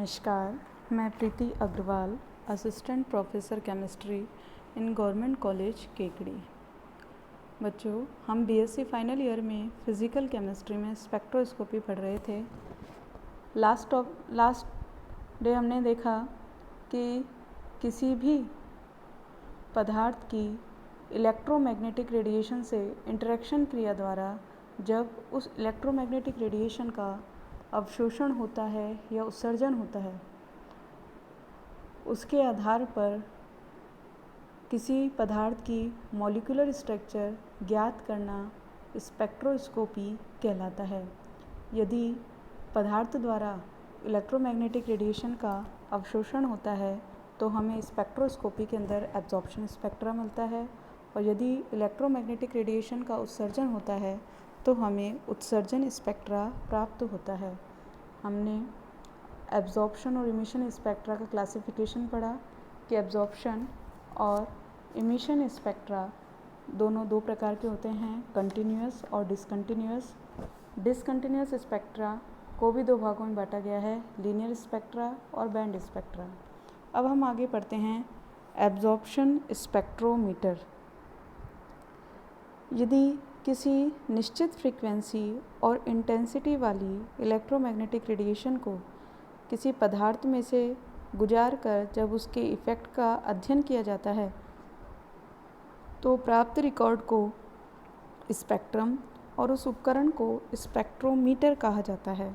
नमस्कार, मैं Preeti Agarwal, assistant professor chemistry in government college Kekri. बच्चों, हम बीएससी फाइनल ईयर में फ़िज़िकल केमिस्ट्री में स्पेक्ट्रोस्कोपी पढ़ रहे थे। लास्ट डे हमने देखा कि किसी भी पदार्थ की इलेक्ट्रोमैग्नेटिक रेडिएशन से इंटरेक्शन क्रिया द्वारा जब उस इलेक्ट्रोमैग्नेटिक रेडिएशन का अवशोषण होता है या उत्सर्जन होता है, उसके आधार पर किसी पदार्थ की मॉलिक्यूलर स्ट्रक्चर ज्ञात करना स्पेक्ट्रोस्कोपी कहलाता है। यदि पदार्थ द्वारा इलेक्ट्रोमैग्नेटिक रेडिएशन का अवशोषण होता है तो हमें स्पेक्ट्रोस्कोपी के अंदर एब्जॉर्प्शन स्पेक्ट्रा मिलता है, और यदि इलेक्ट्रोमैग्नेटिक रेडिएशन का उत्सर्जन होता है तो हमें उत्सर्जन स्पेक्ट्रा प्राप्त होता है। हमने एब्जॉर्प्शन और इमिशन स्पेक्ट्रा का क्लासिफिकेशन पढ़ा कि एब्जॉर्प्शन और इमिशन स्पेक्ट्रा दोनों दो प्रकार के होते हैं, कंटिन्यूअस और डिसकंटिन्यूअस। डिसकंटिन्यूअस स्पेक्ट्रा को भी दो भागों में बांटा गया है, लीनियर स्पेक्ट्रा और बैंड स्पेक्ट्रा। अब हम आगे पढ़ते हैं एब्जॉर्प्शन स्पेक्ट्रोमीटर। यदि किसी निश्चित फ्रीक्वेंसी और इंटेंसिटी वाली इलेक्ट्रोमैग्नेटिक रेडिएशन को किसी पदार्थ में से गुजार कर जब उसके इफ़ेक्ट का अध्ययन किया जाता है तो प्राप्त रिकॉर्ड को स्पेक्ट्रम और उस उपकरण को स्पेक्ट्रोमीटर कहा जाता है।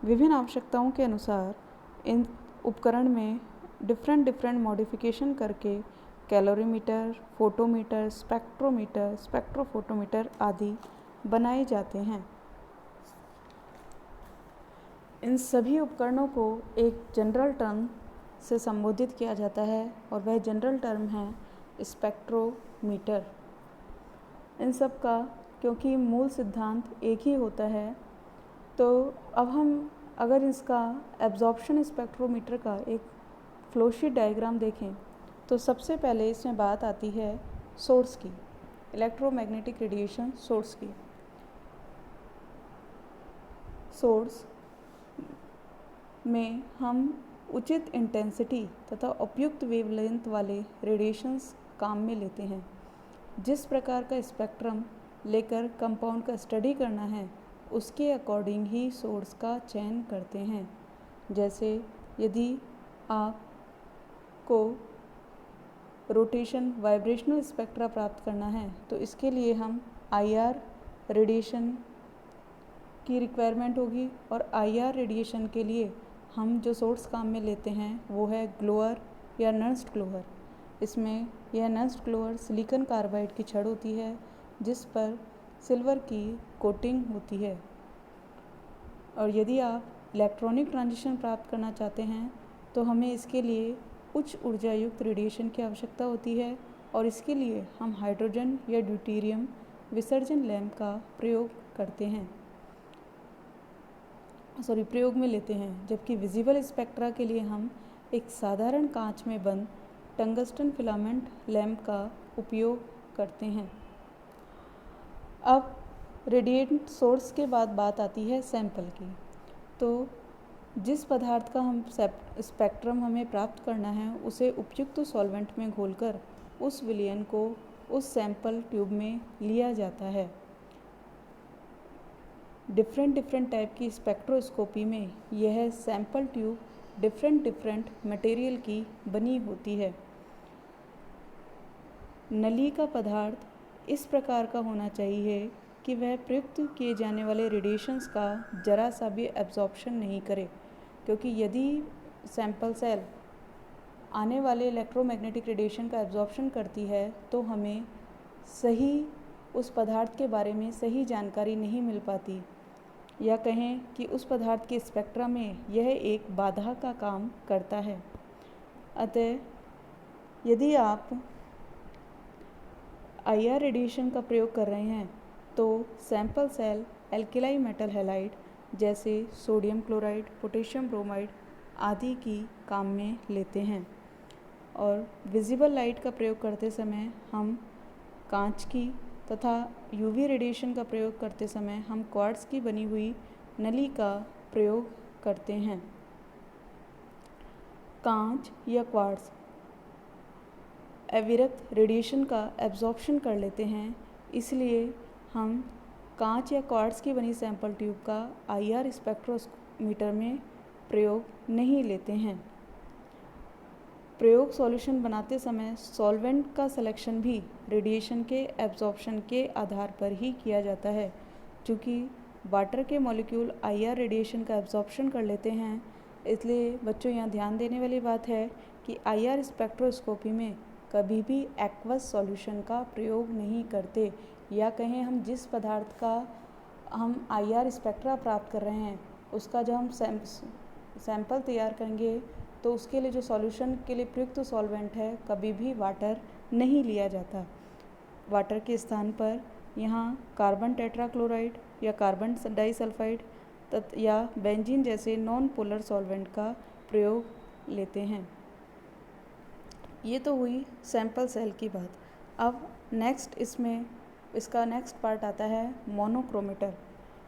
विभिन्न आवश्यकताओं के अनुसार इन उपकरण में डिफरेंट मॉडिफिकेशन करके कैलोरीमीटर, फोटोमीटर, स्पेक्ट्रोमीटर, स्पेक्ट्रोफोटोमीटर आदि बनाए जाते हैं। इन सभी उपकरणों को एक जनरल टर्म से संबोधित किया जाता है और वह जनरल टर्म है स्पेक्ट्रोमीटर। इन सब का क्योंकि मूल सिद्धांत एक ही होता है, तो अब हम अगर इसका एब्जॉर्प्शन स्पेक्ट्रोमीटर का एक फ्लोशीट डायग्राम देखें तो सबसे पहले इसमें बात आती है सोर्स की, इलेक्ट्रोमैग्नेटिक रेडिएशन सोर्स की। सोर्स में हम उचित इंटेंसिटी तथा उपयुक्त वेवलेंथ वाले रेडिएशंस काम में लेते हैं। जिस प्रकार का स्पेक्ट्रम लेकर कंपाउंड का स्टडी करना है उसके अकॉर्डिंग ही सोर्स का चयन करते हैं। जैसे यदि आपको रोटेशन वाइब्रेशनल स्पेक्ट्रा प्राप्त करना है तो इसके लिए हम आईआर रेडिएशन की रिक्वायरमेंट होगी, और आईआर रेडिएशन के लिए हम जो सोर्स काम में लेते हैं वो है ग्लोअर या नर्स्ट ग्लोअर। इसमें यह नर्स्ट ग्लोअर सिलिकॉन कार्बाइड की छड़ होती है जिस पर सिल्वर की कोटिंग होती है। और यदि आप इलेक्ट्रॉनिक ट्रांजिशन प्राप्त करना चाहते हैं तो हमें इसके लिए उच्च ऊर्जा युक्त रेडिएशन की आवश्यकता होती है, और इसके लिए हम हाइड्रोजन या ड्यूटेरियम विसर्जन लैंप का प्रयोग में लेते हैं। जबकि विजिबल स्पेक्ट्रा के लिए हम एक साधारण कांच में बंद टंगस्टन फिलामेंट लैंप का उपयोग करते हैं। अब रेडिएंट सोर्स के बाद बात आती है सैंपल की। तो जिस पदार्थ का हम स्पेक्ट्रम हमें प्राप्त करना है उसे उपयुक्त सॉल्वेंट में घोलकर उस विलयन को उस सैंपल ट्यूब में लिया जाता है। डिफरेंट टाइप की स्पेक्ट्रोस्कोपी में यह सैंपल ट्यूब डिफरेंट मटेरियल की बनी होती है। नली का पदार्थ इस प्रकार का होना चाहिए कि वह प्रयुक्त किए जाने वाले रेडिएशंस का जरा सा भी एब्जॉर्प्शन नहीं करे, क्योंकि यदि सैंपल सेल आने वाले इलेक्ट्रोमैग्नेटिक रेडिएशन का एब्जॉर्प्शन करती है तो हमें सही उस पदार्थ के बारे में सही जानकारी नहीं मिल पाती, या कहें कि उस पदार्थ के स्पेक्ट्रा में यह एक बाधा का काम करता है। अतः यदि आप आईआर रेडिएशन का प्रयोग कर रहे हैं तो सैंपल सेल एल्किलाई मेटल हैलाइड जैसे सोडियम क्लोराइड, पोटेशियम ब्रोमाइड आदि की काम में लेते हैं। और विजिबल लाइट का प्रयोग करते समय हम कांच की तथा यूवी रेडिएशन का प्रयोग करते समय हम क्वार्ट्ज की बनी हुई नली का प्रयोग करते हैं। कांच या क्वार्ट्ज अविरत रेडिएशन का एब्जॉर्प्शन कर लेते हैं, इसलिए हम कांच या क्वार्ट्ज की बनी सैंपल ट्यूब का आईआर स्पेक्ट्रोमीटर में प्रयोग नहीं लेते हैं। प्रयोग सॉल्यूशन बनाते समय सॉल्वेंट का सिलेक्शन भी रेडिएशन के एब्जॉर्प्शन के आधार पर ही किया जाता है। चूँकि वाटर के मॉलिक्यूल आईआर रेडिएशन का एब्जॉर्प्शन कर लेते हैं, इसलिए बच्चों यहाँ ध्यान देने वाली बात है कि आईआर स्पेक्ट्रोस्कोपी में कभी भी एक्वस सॉल्यूशन का प्रयोग नहीं करते, या कहें हम जिस पदार्थ का हम आईआर स्पेक्ट्रा प्राप्त कर रहे हैं उसका जब हम सैंपल तैयार करेंगे तो उसके लिए जो सॉल्यूशन के लिए प्रयुक्त सॉल्वेंट है कभी भी वाटर नहीं लिया जाता। वाटर के स्थान पर यहाँ कार्बन टेट्राक्लोराइड या कार्बन डाइसल्फाइड या बेंजीन जैसे नॉन पोलर सॉल्वेंट का प्रयोग लेते हैं। ये तो हुई सैंपल सेल की बात। अब नेक्स्ट इसका नेक्स्ट पार्ट आता है मोनोक्रोमीटर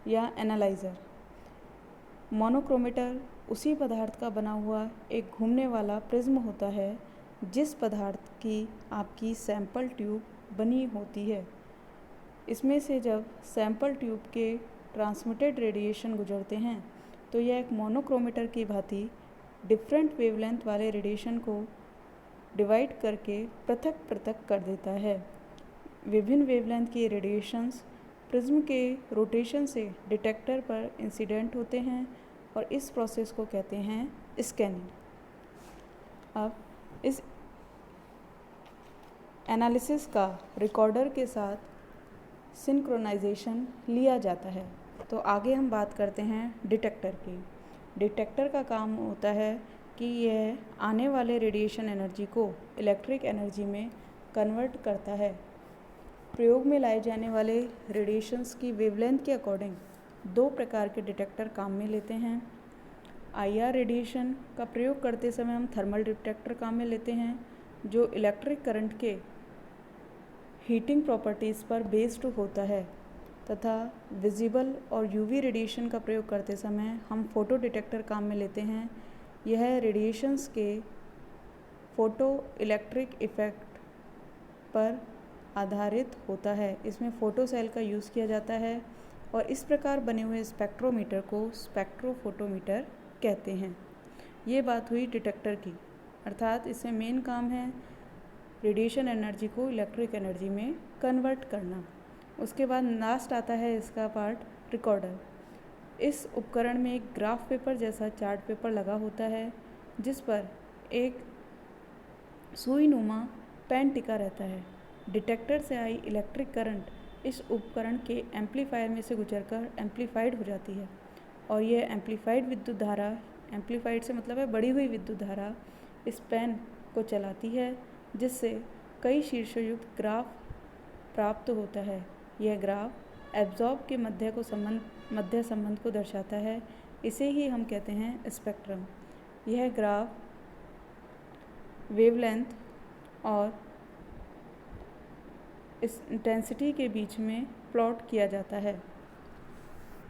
या एनालाइज़र। मोनोक्रोमीटर उसी पदार्थ का बना हुआ एक घूमने वाला प्रिज्म होता है जिस पदार्थ की आपकी सैंपल ट्यूब बनी होती है। इसमें से जब सैंपल ट्यूब के ट्रांसमिटेड रेडिएशन गुजरते हैं तो यह एक मोनोक्रोमीटर की भांति डिफरेंट वेवलेंथ वाले रेडिएशन को डिवाइड करके पृथक पृथक कर देता है। विभिन्न वेवलेंथ के रेडिएशंस प्रिज्म के रोटेशन से डिटेक्टर पर इंसिडेंट होते हैं और इस प्रोसेस को कहते हैं स्कैनिंग। अब इस एनालिसिस का रिकॉर्डर के साथ सिंक्रोनाइजेशन लिया जाता है। तो आगे हम बात करते हैं डिटेक्टर की। डिटेक्टर का काम होता है कि यह आने वाले रेडिएशन एनर्जी को इलेक्ट्रिक एनर्जी में कन्वर्ट करता है। प्रयोग में लाए जाने वाले रेडिएशंस की वेवलेंथ के अकॉर्डिंग दो प्रकार के डिटेक्टर काम में लेते हैं। आईआर रेडिएशन का प्रयोग करते समय हम थर्मल डिटेक्टर काम में लेते हैं जो इलेक्ट्रिक करंट के हीटिंग प्रॉपर्टीज़ पर बेस्ड होता है, तथा विजिबल और यूवी रेडिएशन का प्रयोग करते समय हम फोटो डिटेक्टर काम में लेते हैं। यह रेडिएशंस के फोटो इलेक्ट्रिक इफ़ेक्ट पर आधारित होता है। इसमें फोटो सेल का यूज़ किया जाता है और इस प्रकार बने हुए स्पेक्ट्रोमीटर को स्पेक्ट्रोफोटोमीटर कहते हैं। ये बात हुई डिटेक्टर की, अर्थात इसमें मेन काम है रेडिएशन एनर्जी को इलेक्ट्रिक एनर्जी में कन्वर्ट करना। उसके बाद लास्ट आता है इसका पार्ट रिकॉर्डर। इस उपकरण में एक ग्राफ पेपर जैसा चार्ट पेपर लगा होता है जिस पर एक सुईनुमा पेन टिका रहता है। डिटेक्टर से आई इलेक्ट्रिक करंट इस उपकरण के एम्पलीफायर में से गुजरकर एम्पलीफाइड हो जाती है और यह एम्पलीफाइड विद्युत धारा, एम्पलीफाइड से मतलब है बढ़ी हुई विद्युत धारा, इस पेन को चलाती है जिससे कई शीर्षयुक्त ग्राफ प्राप्त होता है। यह ग्राफ एब्जॉर्ब के मध्य संबंध को दर्शाता है। इसे ही हम कहते हैं स्पेक्ट्रम। यह ग्राफ वेवलेंथ और इस इंटेंसिटी के बीच में प्लॉट किया जाता है।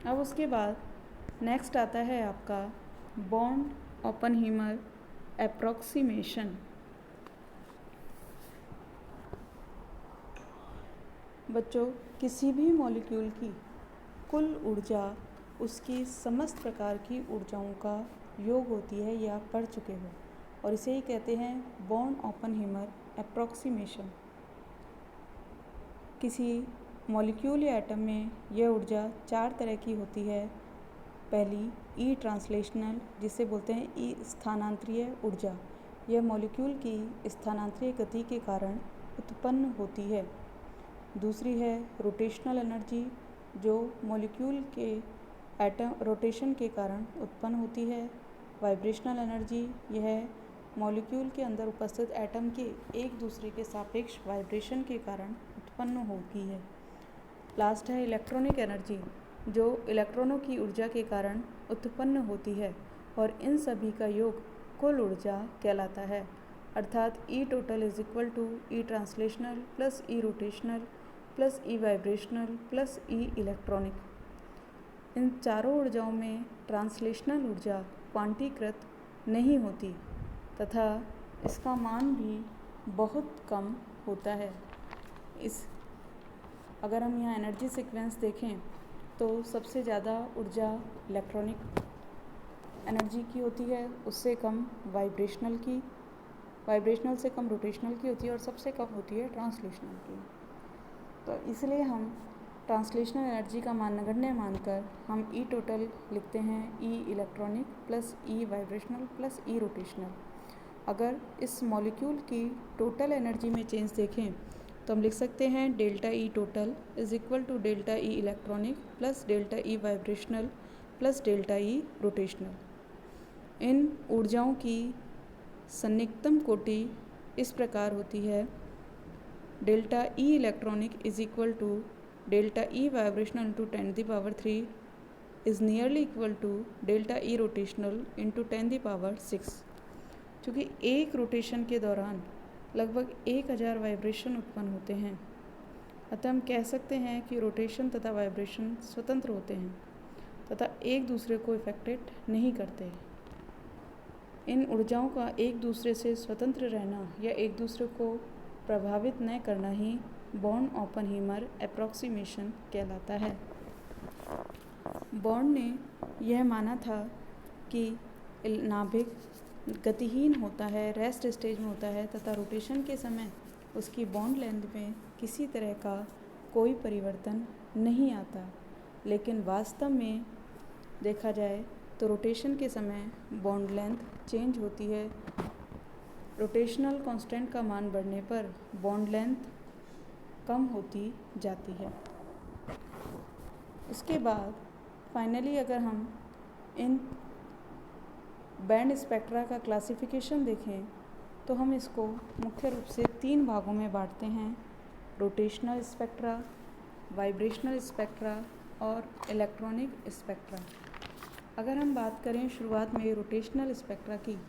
अब उसके बाद नेक्स्ट आता है आपका बॉर्न-ओपेनहीमर एप्रोक्सीमेशन। बच्चों, किसी भी मॉलिक्यूल की कुल ऊर्जा उसकी समस्त प्रकार की ऊर्जाओं का योग होती है, ये आप पढ़ चुके हो, और इसे ही कहते हैं बॉर्न-ओपेनहीमर एप्रोक्सीमेशन। किसी मॉलिक्यूल या एटम में यह ऊर्जा चार तरह की होती है। पहली ई ट्रांसलेशनल, जिसे बोलते हैं ई स्थानांतरीय ऊर्जा। यह मॉलिक्यूल की स्थानांतरीय गति के कारण उत्पन्न होती है। दूसरी है रोटेशनल एनर्जी, जो मॉलिक्यूल के एटम रोटेशन के कारण उत्पन्न होती है। वाइब्रेशनल एनर्जी, यह मॉलिक्यूल के अंदर उपस्थित एटम के एक दूसरे के सापेक्ष वाइब्रेशन के कारण उत्पन्न होती है। लास्ट है इलेक्ट्रॉनिक एनर्जी, जो इलेक्ट्रॉनों की ऊर्जा के कारण उत्पन्न होती है और इन सभी का योग कुल ऊर्जा कहलाता है। अर्थात E total is equal to E translational plus E rotational plus E vibrational plus E electronic. इन चारों ऊर्जाओं में ट्रांसलेशनल ऊर्जा क्वांटीकृत नहीं होती, तथा इसका मान भी बहुत कम होता है। अगर हम यहाँ एनर्जी सीक्वेंस देखें तो सबसे ज़्यादा ऊर्जा इलेक्ट्रॉनिक एनर्जी की होती है, उससे कम वाइब्रेशनल से कम रोटेशनल की होती है और सबसे कम होती है ट्रांसलेशनल की। तो इसलिए हम ट्रांसलेशनल एनर्जी का मान नगण्य मानकर हम ई टोटल लिखते हैं, ई electronic plus E vibrational plus E rotational. अगर इस मॉलिक्यूल की टोटल एनर्जी में चेंज देखें तो हम लिख सकते हैं delta E total is equal to delta E electronic plus delta E vibrational plus delta E rotational. इन ऊर्जाओं की सन्निकटन कोटि इस प्रकार होती है, delta E electronic is equal to delta E vibrational into 10⁻³ is nearly equal to delta E rotational into 10⁻⁶। चूँकि एक रोटेशन के दौरान लगभग 1000 वाइब्रेशन उत्पन्न होते हैं, अतः हम कह सकते हैं कि रोटेशन तथा वाइब्रेशन स्वतंत्र होते हैं तथा एक दूसरे को इफेक्टेड नहीं करते। इन ऊर्जाओं का एक दूसरे से स्वतंत्र रहना या एक दूसरे को प्रभावित न करना ही बॉर्न ओपेनहीमर अप्रॉक्सीमेशन कहलाता है। बॉर्न ने यह माना था कि नाभिक गतिहीन होता है, रेस्ट स्टेज में होता है तथा रोटेशन के समय उसकी बॉन्ड लेंथ में किसी तरह का कोई परिवर्तन नहीं आता, लेकिन वास्तव में देखा जाए तो रोटेशन के समय बॉन्ड लेंथ चेंज होती है। रोटेशनल कांस्टेंट का मान बढ़ने पर बॉन्ड लेंथ कम होती जाती है। इसके बाद फाइनली अगर हम इन बैंड स्पेक्ट्रा का क्लासिफिकेशन देखें तो हम इसको मुख्य रूप से 3 भागों में बांटते हैं, रोटेशनल स्पेक्ट्रा, वाइब्रेशनल स्पेक्ट्रा और इलेक्ट्रॉनिक स्पेक्ट्रा। अगर हम बात करें शुरुआत में रोटेशनल स्पेक्ट्रा की,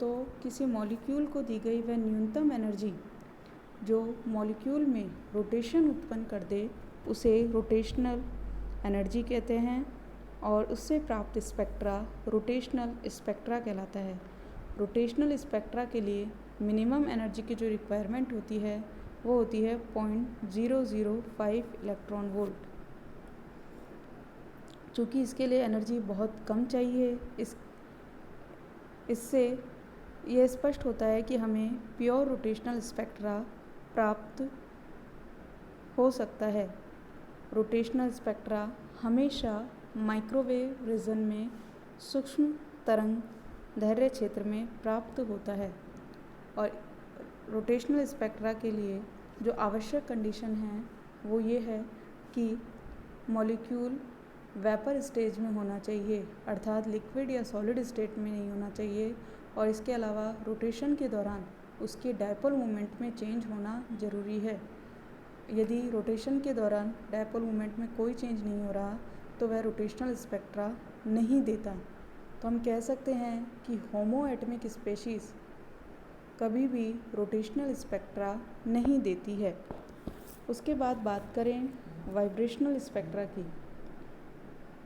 तो किसी मॉलिक्यूल को दी गई वह न्यूनतम एनर्जी जो मॉलिक्यूल में रोटेशन उत्पन्न कर दे उसे रोटेशनल एनर्जी कहते हैं और उससे प्राप्त स्पेक्ट्रा रोटेशनल स्पेक्ट्रा कहलाता है। रोटेशनल स्पेक्ट्रा के लिए मिनिमम एनर्जी की जो रिक्वायरमेंट होती है वो होती है 0.005 इलेक्ट्रॉन वोल्ट। चूँकि इसके लिए एनर्जी बहुत कम चाहिए, इससे यह स्पष्ट होता है कि हमें प्योर रोटेशनल स्पेक्ट्रा प्राप्त हो सकता है। रोटेशनल स्पेक्ट्रा हमेशा माइक्रोवेव रीजन में सूक्ष्म तरंग दैर्ध्य क्षेत्र में प्राप्त होता है और रोटेशनल स्पेक्ट्रा के लिए जो आवश्यक कंडीशन है वो ये है कि मॉलिक्यूल वेपर स्टेज में होना चाहिए, अर्थात लिक्विड या सॉलिड स्टेट में नहीं होना चाहिए, और इसके अलावा रोटेशन के दौरान उसके डायपोल मोमेंट में चेंज होना ज़रूरी है। यदि रोटेशन के दौरान डायपोल मोमेंट में कोई चेंज नहीं हो रहा तो वह रोटेशनल स्पेक्ट्रा नहीं देता। तो हम कह सकते हैं कि होमो एटमिक स्पेशीज़ कभी भी रोटेशनल स्पेक्ट्रा नहीं देती है। उसके बाद बात करें वाइब्रेशनल स्पेक्ट्रा की,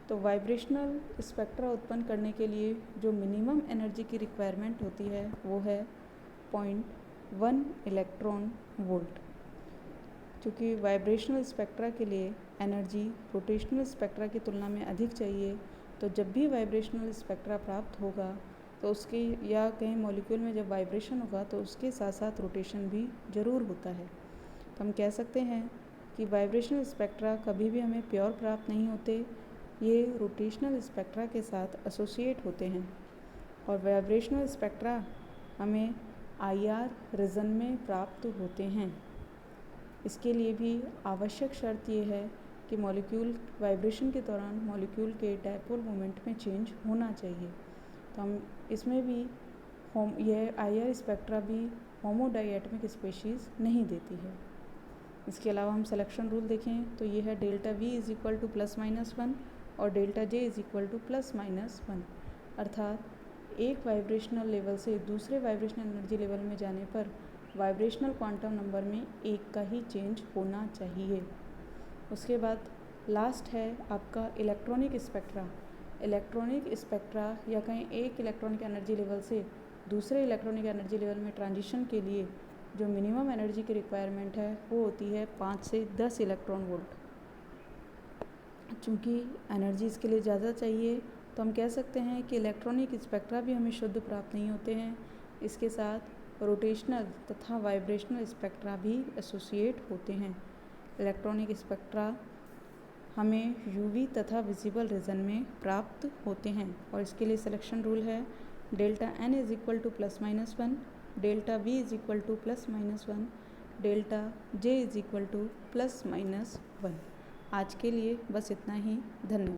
तो वाइब्रेशनल स्पेक्ट्रा उत्पन्न करने के लिए जो मिनिमम एनर्जी की रिक्वायरमेंट होती है वो है 0.1 इलेक्ट्रॉन वोल्ट। क्योंकि वाइब्रेशनल स्पेक्ट्रा के लिए एनर्जी रोटेशनल स्पेक्ट्रा की तुलना में अधिक चाहिए, तो जब भी वाइब्रेशनल स्पेक्ट्रा प्राप्त होगा तो उसके या कहीं मॉलिक्यूल में जब वाइब्रेशन होगा तो उसके साथ साथ रोटेशन भी ज़रूर होता है। तो हम कह सकते हैं कि वाइब्रेशनल स्पेक्ट्रा कभी भी हमें प्योर प्राप्त नहीं होते, ये रोटेशनल स्पेक्ट्रा के साथ एसोसिएट होते हैं और वाइब्रेशनल स्पेक्ट्रा हमें IR रीजन में प्राप्त होते हैं। इसके लिए भी आवश्यक शर्त ये है कि मॉलिक्यूल वाइब्रेशन के दौरान मॉलिक्यूल के डायपोल मोमेंट में चेंज होना चाहिए। तो हम इसमें भी यह IR स्पेक्ट्रा भी होमोडाइएटमिक स्पेशीज़ नहीं देती है। इसके अलावा हम सिलेक्शन रूल देखें तो ये है delta V is equal to +-1 और delta J is equal to +-1, अर्थात एक वाइब्रेशनल लेवल से दूसरे वाइब्रेशनल एनर्जी लेवल में जाने पर वाइब्रेशनल क्वांटम नंबर में एक का ही चेंज होना चाहिए। उसके बाद लास्ट है आपका इलेक्ट्रॉनिक स्पेक्ट्रा। इलेक्ट्रॉनिक स्पेक्ट्रा या कहीं एक इलेक्ट्रॉनिक एनर्जी लेवल से दूसरे इलेक्ट्रॉनिक एनर्जी लेवल में ट्रांजिशन के लिए जो मिनिमम एनर्जी की रिक्वायरमेंट है वो होती है 5 से 10 इलेक्ट्रॉन वोल्ट। चूँकि एनर्जी इसके लिए ज़्यादा चाहिए तो हम कह सकते हैं कि इलेक्ट्रॉनिक स्पेक्ट्रा भी हमें शुद्ध प्राप्त नहीं होते हैं। इसके साथ रोटेशनल तथा वाइब्रेशनल स्पेक्ट्रा भी एसोसिएट होते हैं। इलेक्ट्रॉनिक स्पेक्ट्रा हमें यूवी तथा विजिबल रीजन में प्राप्त होते हैं और इसके लिए सिलेक्शन रूल है delta n is equal to +-1, delta v is equal to +-1, delta j is equal to +-1। आज के लिए बस इतना ही। धन्यवाद।